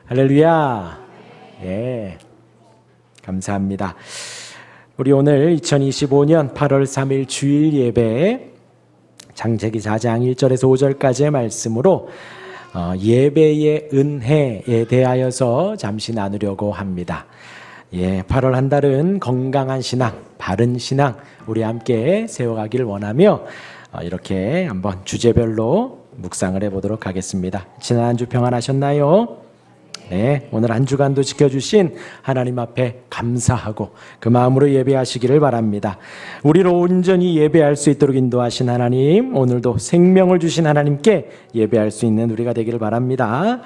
할렐루야. 예, 감사합니다. 우리 오늘 2025년 8월 3일 주일 예배 창세기 4장 1절에서 5절까지의 말씀으로 예배의 은혜에 대하여서 잠시 나누려고 합니다. 예, 8월 한 달은 건강한 신앙, 바른 신앙 우리 함께 세워가기를 원하며 이렇게 한번 주제별로 묵상을 해보도록 하겠습니다. 지난 한 주 평안하셨나요? 네, 오늘 한 주간도 지켜주신 하나님 앞에 감사하고 그 마음으로 예배하시기를 바랍니다. 우리를 온전히 예배할 수 있도록 인도하신 하나님, 오늘도 생명을 주신 하나님께 예배할 수 있는 우리가 되기를 바랍니다.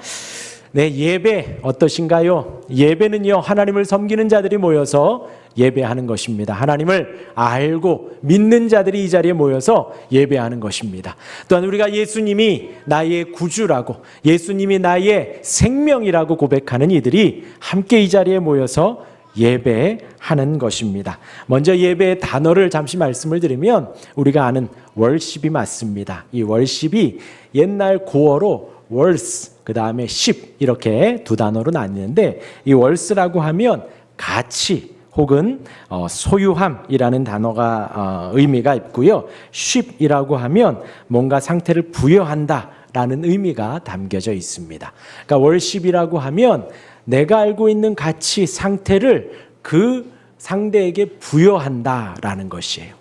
네, 예배 어떠신가요? 예배는요, 하나님을 섬기는 자들이 모여서 예배하는 것입니다. 하나님을 알고 믿는 자들이 이 자리에 모여서 예배하는 것입니다. 또한 우리가 예수님이 나의 구주라고, 예수님이 나의 생명이라고 고백하는 이들이 함께 이 자리에 모여서 예배하는 것입니다. 먼저 예배의 단어를 잠시 말씀을 드리면 우리가 아는 월십이 맞습니다. 이 월십이 옛날 고어로 월스, 그 다음에 십 이렇게 두 단어로 나뉘는데, 이 월스라고 하면 가치 혹은 소유함이라는 단어가 의미가 있고요. 쉽이라고 하면 뭔가 상태를 부여한다라는 의미가 담겨져 있습니다. 그러니까 월십이라고 하면 내가 알고 있는 가치, 상태를 그 상대에게 부여한다라는 것이에요.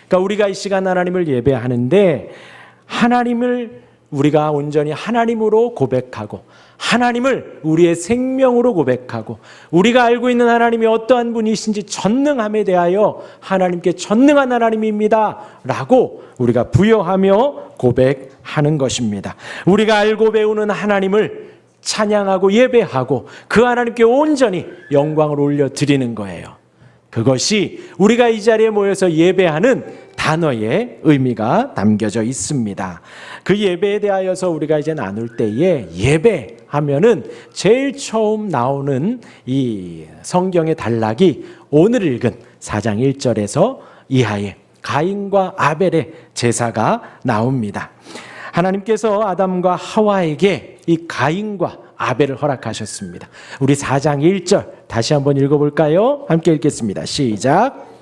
그러니까 우리가 이 시간 하나님을 예배하는데 하나님을 우리가 온전히 하나님으로 고백하고 하나님을 우리의 생명으로 고백하고 우리가 알고 있는 하나님이 어떠한 분이신지 전능함에 대하여 하나님께 전능한 하나님입니다 라고 우리가 부여하며 고백하는 것입니다. 우리가 알고 배우는 하나님을 찬양하고 예배하고 그 하나님께 온전히 영광을 올려드리는 거예요. 그것이 우리가 이 자리에 모여서 예배하는 단어의 의미가 담겨져 있습니다. 그 예배에 대하여서 우리가 이제 나눌 때에 예배하면은 제일 처음 나오는 이 성경의 단락이 오늘 읽은 4장 1절에서 이하의 가인과 아벨의 제사가 나옵니다. 하나님께서 아담과 하와에게 이 가인과 아벨을 허락하셨습니다. 우리 4장 1절 다시 한번 읽어볼까요? 함께 읽겠습니다. 시작.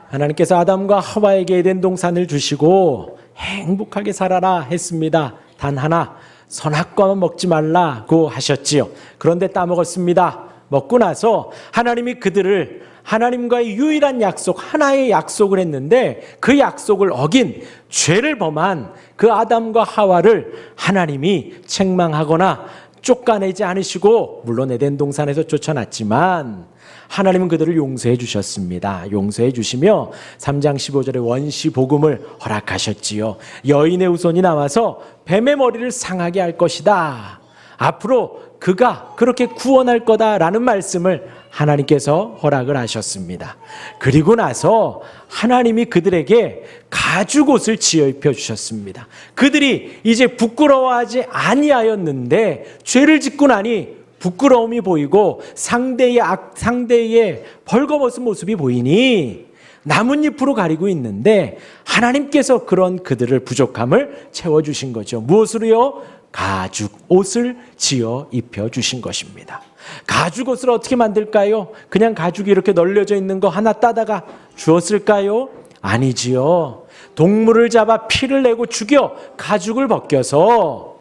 하나님께서 아담과 하와에게 에덴 동산을 주시고 행복하게 살아라 했습니다. 단 하나 선악과만 먹지 말라고 하셨지요. 그런데 따먹었습니다. 먹고 나서 하나님이 그들을 하나님과의 유일한 약속, 하나의 약속을 했는데 그 약속을 어긴 죄를 범한 그 아담과 하와를 하나님이 책망하거나 쫓아내지 않으시고, 물론 에덴 동산에서 쫓아났지만 하나님은 그들을 용서해 주셨습니다. 용서해 주시며 3장 15절에 원시 복음을 허락하셨지요. 여인의 후손이 나와서 뱀의 머리를 상하게 할 것이다. 앞으로 그가 그렇게 구원할 거다라는 말씀을 하나님께서 허락을 하셨습니다. 그리고 나서 하나님이 그들에게 가죽옷을 지어 입혀 주셨습니다. 그들이 이제 부끄러워하지 아니하였는데 죄를 짓고 나니 부끄러움이 보이고 상대의 벌거벗은 모습이 보이니 나뭇잎으로 가리고 있는데 하나님께서 그런 그들을 부족함을 채워주신 거죠. 무엇으로요? 가죽 옷을 지어 입혀 주신 것입니다. 가죽 옷을 어떻게 만들까요? 그냥 가죽이 이렇게 널려져 있는 거 하나 따다가 주었을까요? 아니지요. 동물을 잡아 피를 내고 죽여 가죽을 벗겨서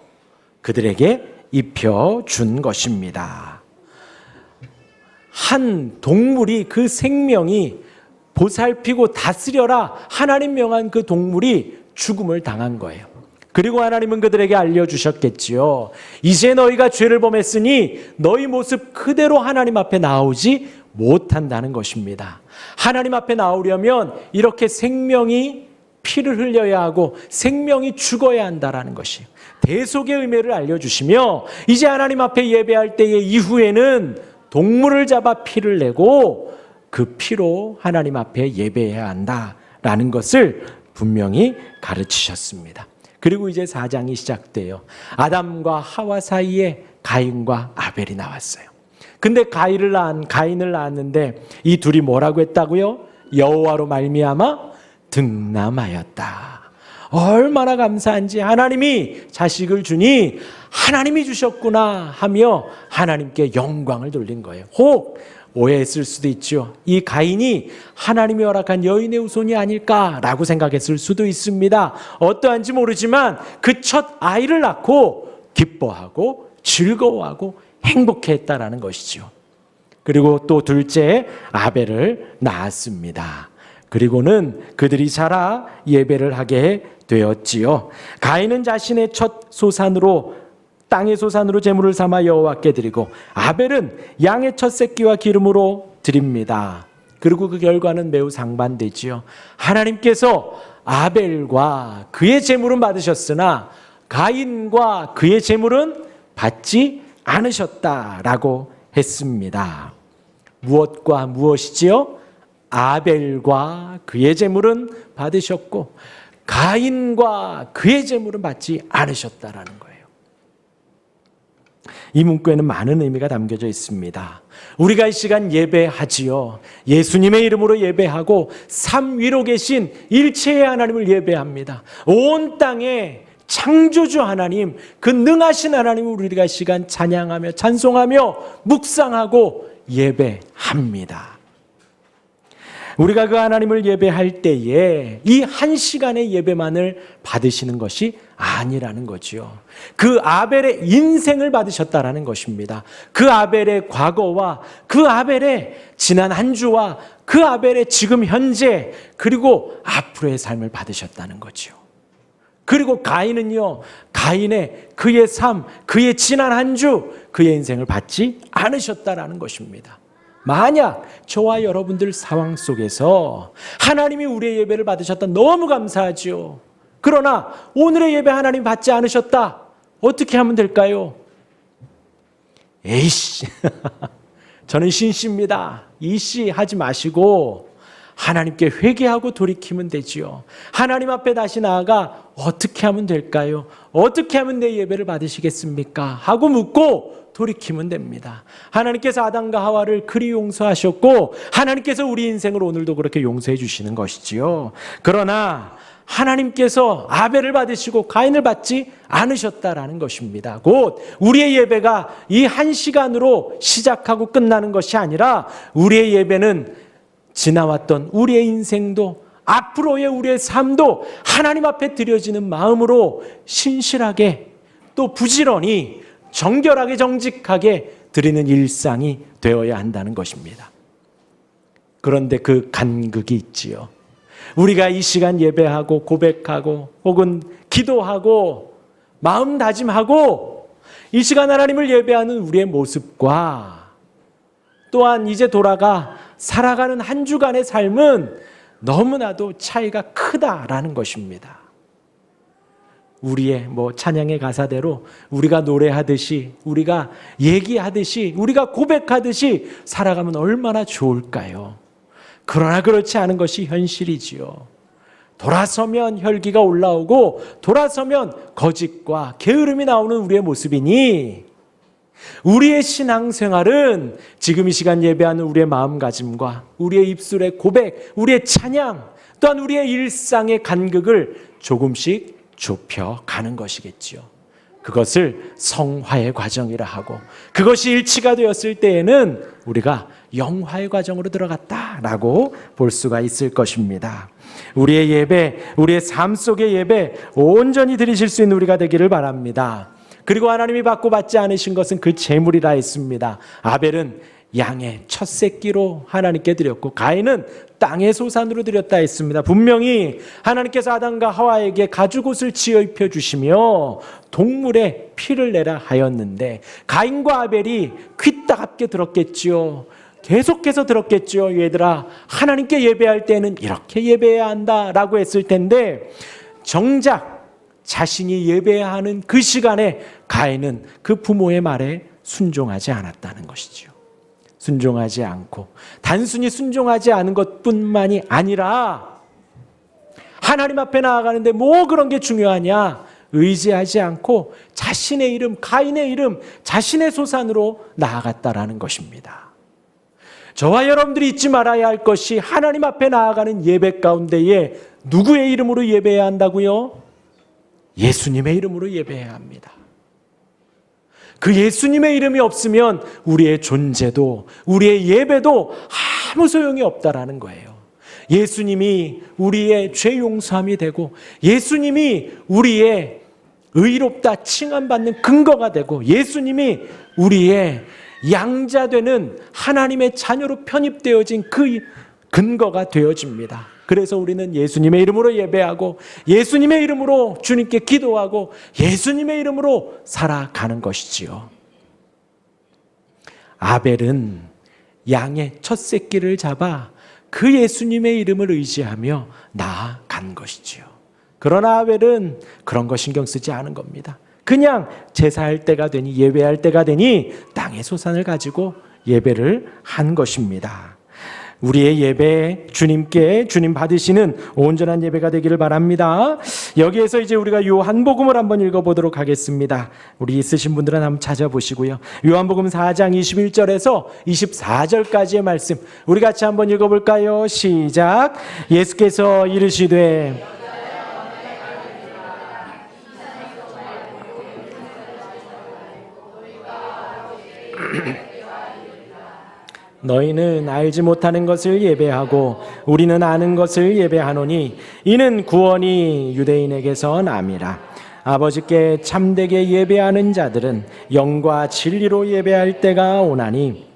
그들에게 입혀 준 것입니다. 한 동물이, 그 생명이 보살피고 다스려라 하나님 명한 그 동물이 죽음을 당한 거예요. 그리고 하나님은 그들에게 알려주셨겠지요. 이제 너희가 죄를 범했으니 너희 모습 그대로 하나님 앞에 나오지 못한다는 것입니다. 하나님 앞에 나오려면 이렇게 생명이 피를 흘려야 하고 생명이 죽어야 한다는 것이에요. 대속의 의미를 알려주시며 이제 하나님 앞에 예배할 때의 이후에는 동물을 잡아 피를 내고 그 피로 하나님 앞에 예배해야 한다라는 것을 분명히 가르치셨습니다. 그리고 이제 4장이 시작돼요. 아담과 하와 사이에 가인과 아벨이 나왔어요. 근데 가인을 낳았는데 이 둘이 뭐라고 했다고요? 여호와로 말미암아 득남하였다. 얼마나 감사한지, 하나님이 자식을 주니 하나님이 주셨구나 하며 하나님께 영광을 돌린 거예요. 혹 오해했을 수도 있죠. 이 가인이 하나님이 허락한 여인의 후손이 아닐까라고 생각했을 수도 있습니다. 어떠한지 모르지만 그 첫 아이를 낳고 기뻐하고 즐거워하고 행복해했다라는 것이죠. 그리고 또 둘째 아벨을 낳았습니다. 그리고는 그들이 자라 예배를 하게 되었지요. 가인은 자신의 첫 소산으로, 땅의 소산으로 제물을 삼아 여호와께 드리고, 아벨은 양의 첫 새끼와 기름으로 드립니다. 그리고 그 결과는 매우 상반되지요. 하나님께서 아벨과 그의 제물은 받으셨으나 가인과 그의 제물은 받지 않으셨다라고 했습니다. 무엇과 무엇이지요? 아벨과 그의 제물은 받으셨고 가인과 그의 제물은 받지 않으셨다라는 거예요. 이 문구에는 많은 의미가 담겨져 있습니다. 우리가 이 시간 예배하지요. 예수님의 이름으로 예배하고 삶 위로 계신 일체의 하나님을 예배합니다. 온 땅에 창조주 하나님, 그 능하신 하나님을 우리가 이 시간 찬양하며 찬송하며 묵상하고 예배합니다. 우리가 그 하나님을 예배할 때에 이 한 시간의 예배만을 받으시는 것이 아니라는 거지요. 그 아벨의 인생을 받으셨다라는 것입니다. 그 아벨의 과거와 그 아벨의 지난 한 주와 그 아벨의 지금 현재 그리고 앞으로의 삶을 받으셨다는 거지요. 그리고 가인은요, 가인의 그의 삶, 그의 지난 한 주, 그의 인생을 받지 않으셨다라는 것입니다. 만약 저와 여러분들 상황 속에서 하나님이 우리의 예배를 받으셨다, 너무 감사하지요. 그러나 오늘의 예배 하나님 받지 않으셨다, 어떻게 하면 될까요? 에이씨, 저는 신씨입니다. 이씨 하지 마시고 하나님께 회개하고 돌이키면 되지요. 하나님 앞에 다시 나아가 어떻게 하면 될까요? 어떻게 하면 내 예배를 받으시겠습니까? 하고 묻고 돌이키면 됩니다. 하나님께서 아담과 하와를 그리 용서하셨고 하나님께서 우리 인생을 오늘도 그렇게 용서해 주시는 것이지요. 그러나 하나님께서 아벨을 받으시고 가인을 받지 않으셨다라는 것입니다. 곧 우리의 예배가 이 한 시간으로 시작하고 끝나는 것이 아니라 우리의 예배는 지나왔던 우리의 인생도 앞으로의 우리의 삶도 하나님 앞에 드려지는 마음으로 신실하게 또 부지런히 정결하게 정직하게 드리는 일상이 되어야 한다는 것입니다. 그런데 그 간극이 있지요. 우리가 이 시간 예배하고 고백하고 혹은 기도하고 마음 다짐하고 이 시간 하나님을 예배하는 우리의 모습과 또한 이제 돌아가 살아가는 한 주간의 삶은 너무나도 차이가 크다라는 것입니다. 우리의 찬양의 가사대로 우리가 노래하듯이 우리가 얘기하듯이 우리가 고백하듯이 살아가면 얼마나 좋을까요? 그러나 그렇지 않은 것이 현실이지요. 돌아서면 혈기가 올라오고 돌아서면 거짓과 게으름이 나오는 우리의 모습이니 우리의 신앙생활은 지금 이 시간 예배하는 우리의 마음가짐과 우리의 입술의 고백, 우리의 찬양, 또한 우리의 일상의 간극을 조금씩 좁혀가는 것이겠지요. 그것을 성화의 과정이라 하고 그것이 일치가 되었을 때에는 우리가 영화의 과정으로 들어갔다라고 볼 수가 있을 것입니다. 우리의 예배, 우리의 삶 속의 예배 온전히 드리실 수 있는 우리가 되기를 바랍니다. 그리고 하나님이 받고 받지 않으신 것은 그 제물이라 했습니다. 아벨은 양의 첫 새끼로 하나님께 드렸고 가인은 땅의 소산으로 드렸다 했습니다. 분명히 하나님께서 아담과 하와에게 가죽옷을 지어 입혀주시며 동물의 피를 내라 하였는데 가인과 아벨이 귀 따갑게 들었겠지요. 계속해서 들었겠지요. 얘들아, 하나님께 예배할 때는 이렇게 예배해야 한다라고 했을 텐데 정작 자신이 예배해야 하는 그 시간에 가인은 그 부모의 말에 순종하지 않았다는 것이죠. 순종하지 않고 단순히 순종하지 않은 것뿐만이 아니라 하나님 앞에 나아가는데 뭐 그런 게 중요하냐? 의지하지 않고 자신의 이름, 가인의 이름, 자신의 소산으로 나아갔다라는 것입니다. 저와 여러분들이 잊지 말아야 할 것이 하나님 앞에 나아가는 예배 가운데에 누구의 이름으로 예배해야 한다고요? 예수님의 이름으로 예배해야 합니다. 그 예수님의 이름이 없으면 우리의 존재도 우리의 예배도 아무 소용이 없다라는 거예요. 예수님이 우리의 죄 용서함이 되고 예수님이 우리의 의롭다 칭함받는 근거가 되고 예수님이 우리의 양자되는 하나님의 자녀로 편입되어진 그 근거가 되어집니다. 그래서 우리는 예수님의 이름으로 예배하고 예수님의 이름으로 주님께 기도하고 예수님의 이름으로 살아가는 것이지요. 아벨은 양의 첫 새끼를 잡아 그 예수님의 이름을 의지하며 나아간 것이지요. 그러나 아벨은 그런 거 신경 쓰지 않은 겁니다. 그냥 제사할 때가 되니 예배할 때가 되니 땅의 소산을 가지고 예배를 한 것입니다. 우리의 예배 주님께 주님 받으시는 온전한 예배가 되기를 바랍니다. 여기에서 이제 우리가 요한복음을 한번 읽어보도록 하겠습니다. 우리 있으신 분들은 한번 찾아보시고요. 요한복음 4장 21절에서 24절까지의 말씀 우리 같이 한번 읽어볼까요? 시작. 예수께서 이르시되 너희는 알지 못하는 것을 예배하고 우리는 아는 것을 예배하노니 이는 구원이 유대인에게서 남이라. 아버지께 참되게 예배하는 자들은 영과 진리로 예배할 때가 오나니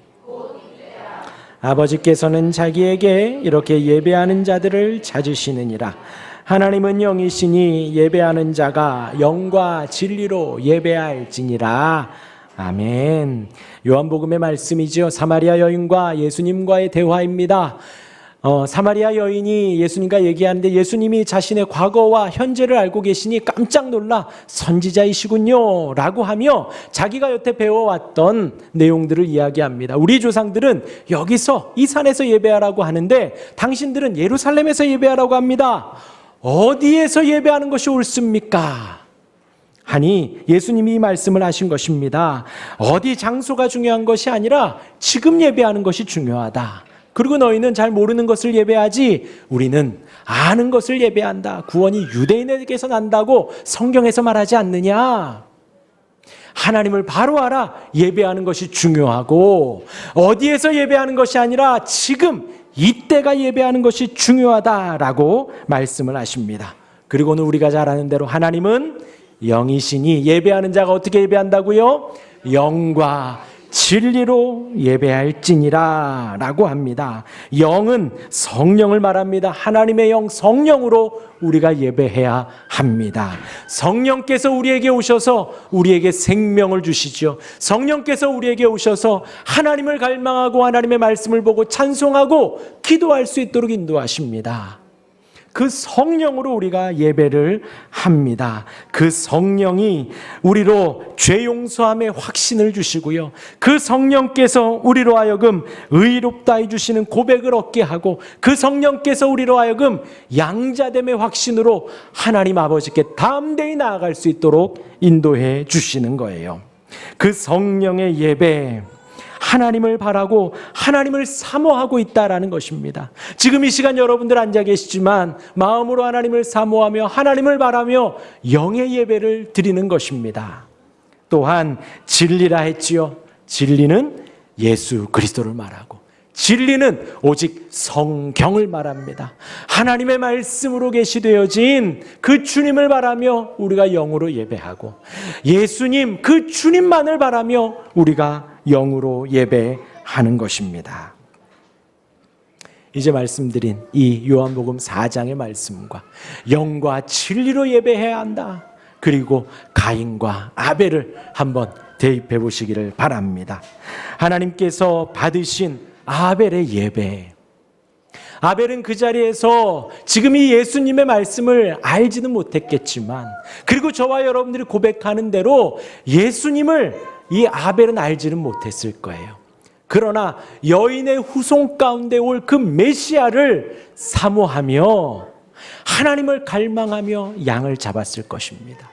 아버지께서는 자기에게 이렇게 예배하는 자들을 찾으시느니라. 하나님은 영이시니 예배하는 자가 영과 진리로 예배할지니라. 아멘. 요한복음의 말씀이죠. 사마리아 여인과 예수님과의 대화입니다. 사마리아 여인이 예수님과 얘기하는데 예수님이 자신의 과거와 현재를 알고 계시니 깜짝 놀라 선지자이시군요 라고 하며 자기가 여태 배워왔던 내용들을 이야기합니다. 우리 조상들은 여기서 이 산에서 예배하라고 하는데 당신들은 예루살렘에서 예배하라고 합니다. 어디에서 예배하는 것이 옳습니까? 하니 예수님이 이 말씀을 하신 것입니다. 어디 장소가 중요한 것이 아니라 지금 예배하는 것이 중요하다. 그리고 너희는 잘 모르는 것을 예배하지 우리는 아는 것을 예배한다. 구원이 유대인에게서 난다고 성경에서 말하지 않느냐. 하나님을 바로 알아 예배하는 것이 중요하고 어디에서 예배하는 것이 아니라 지금 이때가 예배하는 것이 중요하다라고 말씀을 하십니다. 그리고는 우리가 잘 아는 대로 하나님은 영이시니 예배하는 자가 어떻게 예배한다고요? 영과 진리로 예배할지니라 라고 합니다. 영은 성령을 말합니다. 하나님의 영 성령으로 우리가 예배해야 합니다. 성령께서 우리에게 오셔서 우리에게 생명을 주시죠. 성령께서 우리에게 오셔서 하나님을 갈망하고 하나님의 말씀을 보고 찬송하고 기도할 수 있도록 인도하십니다. 그 성령으로 우리가 예배를 합니다. 그 성령이 우리로 죄 용서함의 확신을 주시고요. 그 성령께서 우리로 하여금 의롭다 해주시는 고백을 얻게 하고 그 성령께서 우리로 하여금 양자됨의 확신으로 하나님 아버지께 담대히 나아갈 수 있도록 인도해 주시는 거예요. 그 성령의 예배, 하나님을 바라고 하나님을 사모하고 있다라는 것입니다. 지금 이 시간 여러분들 앉아 계시지만 마음으로 하나님을 사모하며 하나님을 바라며 영의 예배를 드리는 것입니다. 또한 진리라 했지요. 진리는 예수 그리스도를 말하고 진리는 오직 성경을 말합니다. 하나님의 말씀으로 계시되어진 그 주님을 바라며 우리가 영으로 예배하고 예수님 그 주님만을 바라며 우리가 영으로 예배하는 것입니다. 이제 말씀드린 이 요한복음 4장의 말씀과 영과 진리로 예배해야 한다. 그리고 가인과 아벨을 한번 대입해 보시기를 바랍니다. 하나님께서 받으신 아벨의 예배. 아벨은 그 자리에서 지금 이 예수님의 말씀을 알지는 못했겠지만 그리고 저와 여러분들이 고백하는 대로 예수님을 이 아벨은 알지는 못했을 거예요. 그러나 여인의 후손 가운데 올 그 메시아를 사모하며 하나님을 갈망하며 양을 잡았을 것입니다.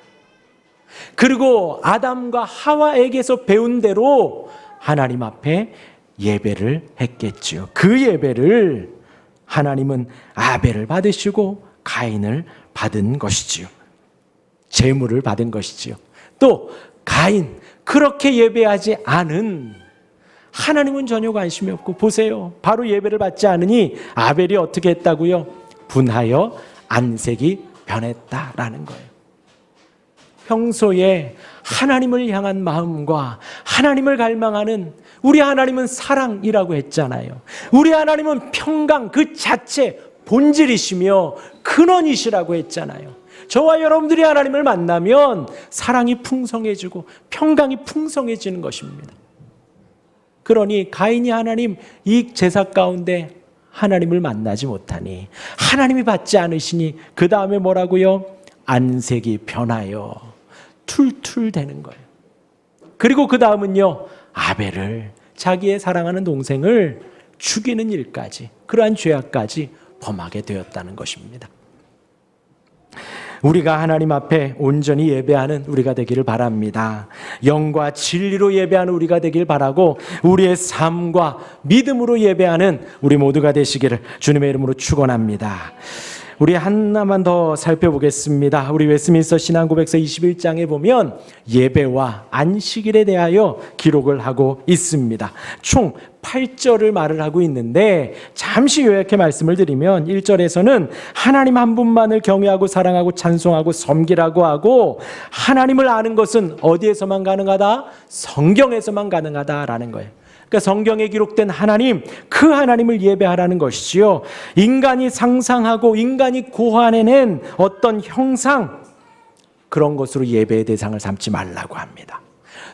그리고 아담과 하와에게서 배운 대로 하나님 앞에 예배를 했겠지요. 그 예배를 하나님은 아벨을 받으시고 가인을 받은 것이지요. 제물을 받은 것이지요. 또 가인, 그렇게 예배하지 않은 하나님은 전혀 관심이 없고, 보세요. 바로 예배를 받지 않으니 아벨이 어떻게 했다고요? 분하여 안색이 변했다라는 거예요. 평소에 하나님을 향한 마음과 하나님을 갈망하는, 우리 하나님은 사랑이라고 했잖아요. 우리 하나님은 평강 그 자체 본질이시며 근원이시라고 했잖아요. 저와 여러분들이 하나님을 만나면 사랑이 풍성해지고 평강이 풍성해지는 것입니다. 그러니 가인이 하나님 이 제사 가운데 하나님을 만나지 못하니, 하나님이 받지 않으시니 그 다음에 뭐라고요? 안색이 변하여 툴툴대는 거예요. 그리고 그 다음은요, 아벨을, 자기의 사랑하는 동생을 죽이는 일까지, 그러한 죄악까지 범하게 되었다는 것입니다. 우리가 하나님 앞에 온전히 예배하는 우리가 되기를 바랍니다. 영과 진리로 예배하는 우리가 되길 바라고, 우리의 삶과 믿음으로 예배하는 우리 모두가 되시기를 주님의 이름으로 축원합니다. 우리 하나만 더 살펴보겠습니다. 우리 웨스민스터 신앙고백서 21장에 보면 예배와 안식일에 대하여 기록을 하고 있습니다. 총 8절을 말을 하고 있는데, 잠시 요약해 말씀을 드리면 1절에서는 하나님 한 분만을 경외하고 사랑하고 찬송하고 섬기라고 하고, 하나님을 아는 것은 어디에서만 가능하다? 성경에서만 가능하다라는 거예요. 그러니까 성경에 기록된 하나님, 그 하나님을 예배하라는 것이지요. 인간이 상상하고 인간이 고안해낸 어떤 형상, 그런 것으로 예배의 대상을 삼지 말라고 합니다.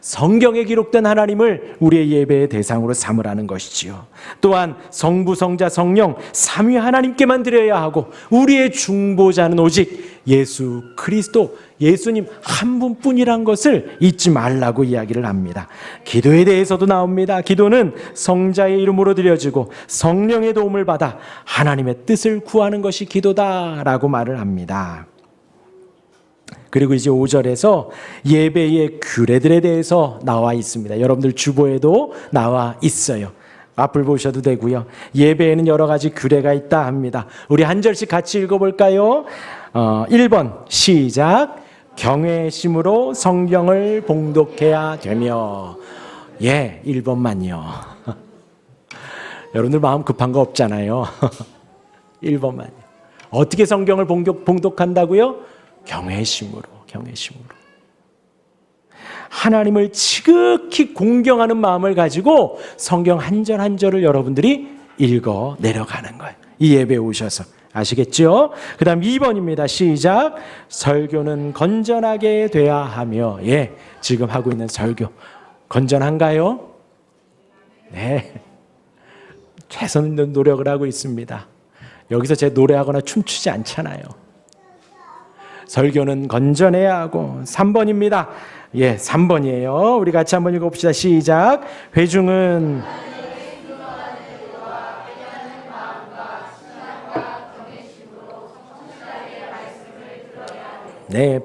성경에 기록된 하나님을 우리의 예배의 대상으로 삼으라는 것이지요. 또한 성부, 성자, 성령 삼위 하나님께만 드려야 하고, 우리의 중보자는 오직 예수 그리스도, 예수님 한 분뿐이란 것을 잊지 말라고 이야기를 합니다. 기도에 대해서도 나옵니다. 기도는 성자의 이름으로 드려지고 성령의 도움을 받아 하나님의 뜻을 구하는 것이 기도다라고 말을 합니다. 그리고 이제 5절에서 예배의 규례들에 대해서 나와 있습니다. 여러분들 주보에도 나와 있어요. 앞을 보셔도 되고요. 예배에는 여러 가지 규례가 있다 합니다. 우리 한 절씩 같이 읽어볼까요? 1번 시작. 경외심으로 성경을 봉독해야 되며. 1번만요. 여러분들 마음 급한 거 없잖아요. 1번만요. 어떻게 성경을 봉독한다고요? 경외심으로. 하나님을 지극히 공경하는 마음을 가지고 성경 한 절 한 절을 여러분들이 읽어 내려가는 거예요. 이 예배에 오셔서. 아시겠죠? 그 다음 2번입니다. 시작. 설교는 건전하게 돼야 하며. 지금 하고 있는 설교 건전한가요? 네, 최선의 노력을 하고 있습니다. 여기서 제 노래하거나 춤추지 않잖아요. 설교는 건전해야 하고. 3번입니다. 3번이에요. 우리 같이 한번 읽어봅시다. 시작. 회중은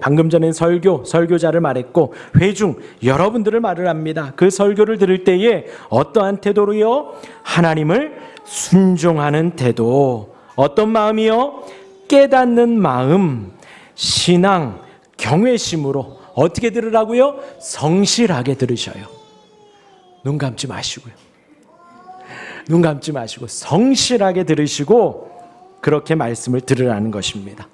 방금 전엔 설교자를 말했고, 회중, 여러분들을 말을 합니다. 그 설교를 들을 때에 어떠한 태도로요? 하나님을 순종하는 태도. 어떤 마음이요? 깨닫는 마음, 신앙, 경외심으로. 어떻게 들으라고요? 성실하게 들으셔요. 눈 감지 마시고요. 눈 감지 마시고 성실하게 들으시고 그렇게 말씀을 들으라는 것입니다.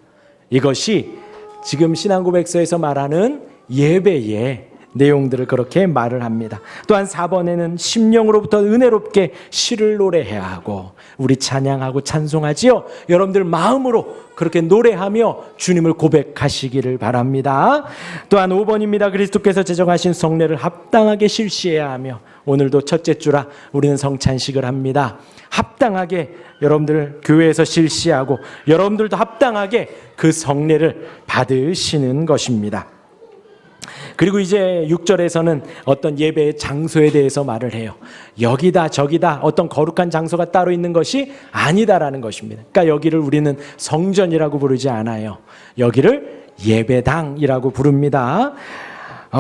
이것이 지금 신앙고백서에서 말하는 예배의 내용들을 그렇게 말을 합니다. 또한 4번에는 심령으로부터 은혜롭게 시를 노래해야 하고, 우리 찬양하고 찬송하지요. 여러분들 마음으로 그렇게 노래하며 주님을 고백하시기를 바랍니다. 또한 5번입니다. 그리스도께서 제정하신 성례를 합당하게 실시해야 하며, 오늘도 첫째 주라 우리는 성찬식을 합니다. 합당하게 여러분들 교회에서 실시하고 여러분들도 합당하게 그 성례를 받으시는 것입니다. 그리고 이제 6절에서는 어떤 예배의 장소에 대해서 말을 해요. 여기다 저기다 어떤 거룩한 장소가 따로 있는 것이 아니다라는 것입니다. 그러니까 여기를 우리는 성전이라고 부르지 않아요. 여기를 예배당이라고 부릅니다.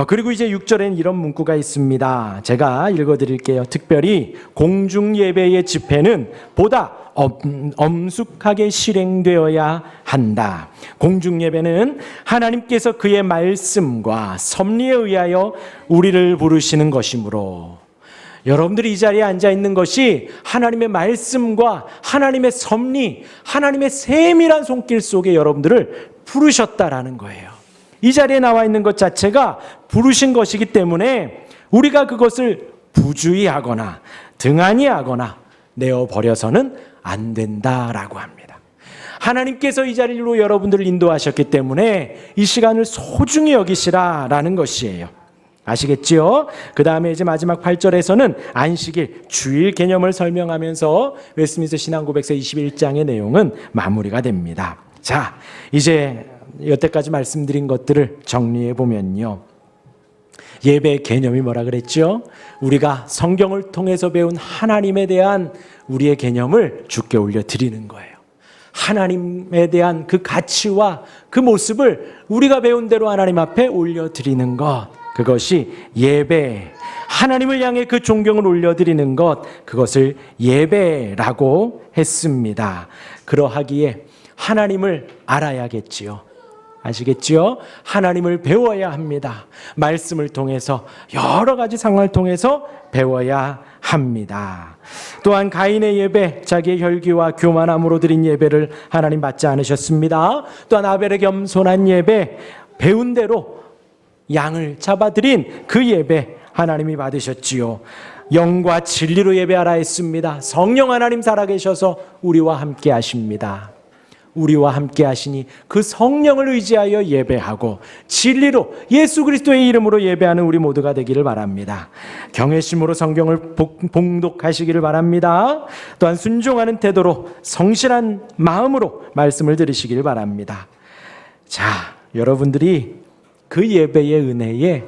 그리고 이제 6절에는 이런 문구가 있습니다. 제가 읽어드릴게요. 특별히 공중예배의 집회는 보다 엄숙하게 실행되어야 한다. 공중예배는 하나님께서 그의 말씀과 섭리에 의하여 우리를 부르시는 것이므로, 여러분들이 이 자리에 앉아 있는 것이 하나님의 말씀과 하나님의 섭리, 하나님의 세밀한 손길 속에 여러분들을 부르셨다라는 거예요. 이 자리에 나와 있는 것 자체가 부르신 것이기 때문에 우리가 그것을 부주의 하거나 등한히 하거나 내어버려서는 안 된다라고 합니다. 하나님께서 이 자리로 여러분들을 인도하셨기 때문에 이 시간을 소중히 여기시라라는 것이에요. 아시겠지요? 그 다음에 이제 마지막 8절에서는 안식일, 주일 개념을 설명하면서 웨스트민스터 신앙고백서 21장의 내용은 마무리가 됩니다. 자, 이제 여태까지 말씀드린 것들을 정리해 보면요, 예배의 개념이 뭐라 그랬죠? 우리가 성경을 통해서 배운 하나님에 대한 우리의 개념을 주께 올려드리는 거예요. 하나님에 대한 그 가치와 그 모습을 우리가 배운 대로 하나님 앞에 올려드리는 것, 그것이 예배, 하나님을 향해 그 존경을 올려드리는 것, 그것을 예배라고 했습니다. 그러하기에 하나님을 알아야겠지요. 아시겠지요? 하나님을 배워야 합니다. 말씀을 통해서, 여러 가지 상황을 통해서 배워야 합니다. 또한 가인의 예배, 자기의 혈기와 교만함으로 드린 예배를 하나님 받지 않으셨습니다. 또한 아벨의 겸손한 예배, 배운 대로 양을 잡아드린 그 예배 하나님이 받으셨지요. 영과 진리로 예배하라 했습니다. 성령 하나님 살아계셔서 우리와 함께 하십니다. 우리와 함께 하시니 그 성령을 의지하여 예배하고 진리로 예수 그리스도의 이름으로 예배하는 우리 모두가 되기를 바랍니다. 경외심으로 성경을 봉독하시기를 바랍니다. 또한 순종하는 태도로 성실한 마음으로 말씀을 들으시기를 바랍니다. 자, 여러분들이 그 예배의 은혜에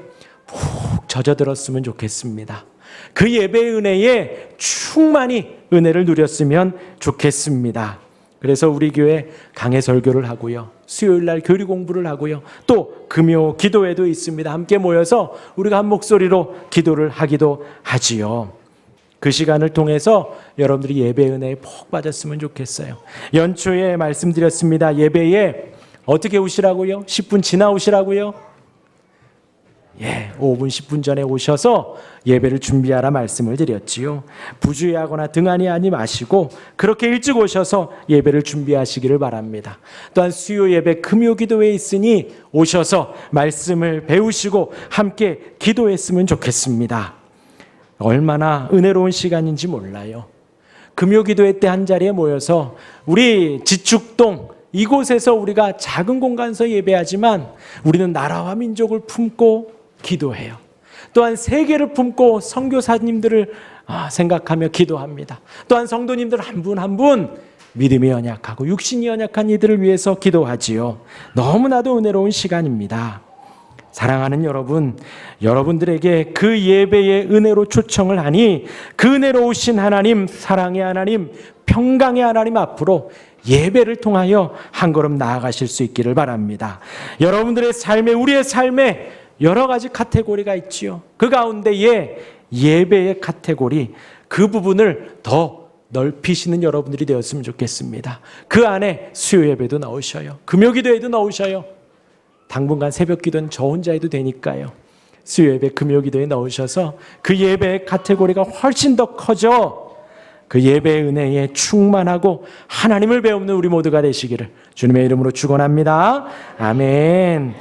푹 젖어들었으면 좋겠습니다. 그 예배의 은혜에 충만히 은혜를 누렸으면 좋겠습니다. 그래서 우리 교회 강해 설교를 하고요, 수요일 날 교리 공부를 하고요, 또 금요 기도회도 있습니다. 함께 모여서 우리가 한 목소리로 기도를 하기도 하지요. 그 시간을 통해서 여러분들이 예배 은혜에 푹 빠졌으면 좋겠어요. 연초에 말씀드렸습니다. 예배에 어떻게 오시라고요? 10분 지나 오시라고요? 5분 10분 전에 오셔서 예배를 준비하라 말씀을 드렸지요. 부주의하거나 등한히 하지 마시고 그렇게 일찍 오셔서 예배를 준비하시기를 바랍니다. 또한 수요 예배 금요 기도회에 있으니 오셔서 말씀을 배우시고 함께 기도했으면 좋겠습니다. 얼마나 은혜로운 시간인지 몰라요. 금요 기도회 때 한 자리에 모여서 우리 지축동 이곳에서 우리가 작은 공간에서 예배하지만 우리는 나라와 민족을 품고 기도해요. 또한 세계를 품고 선교사님들을 생각하며 기도합니다. 또한 성도님들 한 분 한 분 믿음이 연약하고 육신이 연약한 이들을 위해서 기도하지요. 너무나도 은혜로운 시간입니다. 사랑하는 여러분, 여러분들에게 그 예배의 은혜로 초청을 하니 그 은혜로 오신 하나님, 사랑의 하나님, 평강의 하나님 앞으로 예배를 통하여 한 걸음 나아가실 수 있기를 바랍니다. 여러분들의 삶에, 우리의 삶에 여러 가지 카테고리가 있지요. 그 가운데에 예배의 카테고리, 그 부분을 더 넓히시는 여러분들이 되었으면 좋겠습니다. 그 안에 수요 예배도 넣으셔요. 금요 기도에도 넣으셔요. 당분간 새벽 기도는 저 혼자 해도 되니까요. 수요 예배, 금요 기도에 넣으셔서 그 예배의 카테고리가 훨씬 더 커져 그 예배의 은혜에 충만하고 하나님을 배우는 우리 모두가 되시기를 주님의 이름으로 축원합니다. 아멘.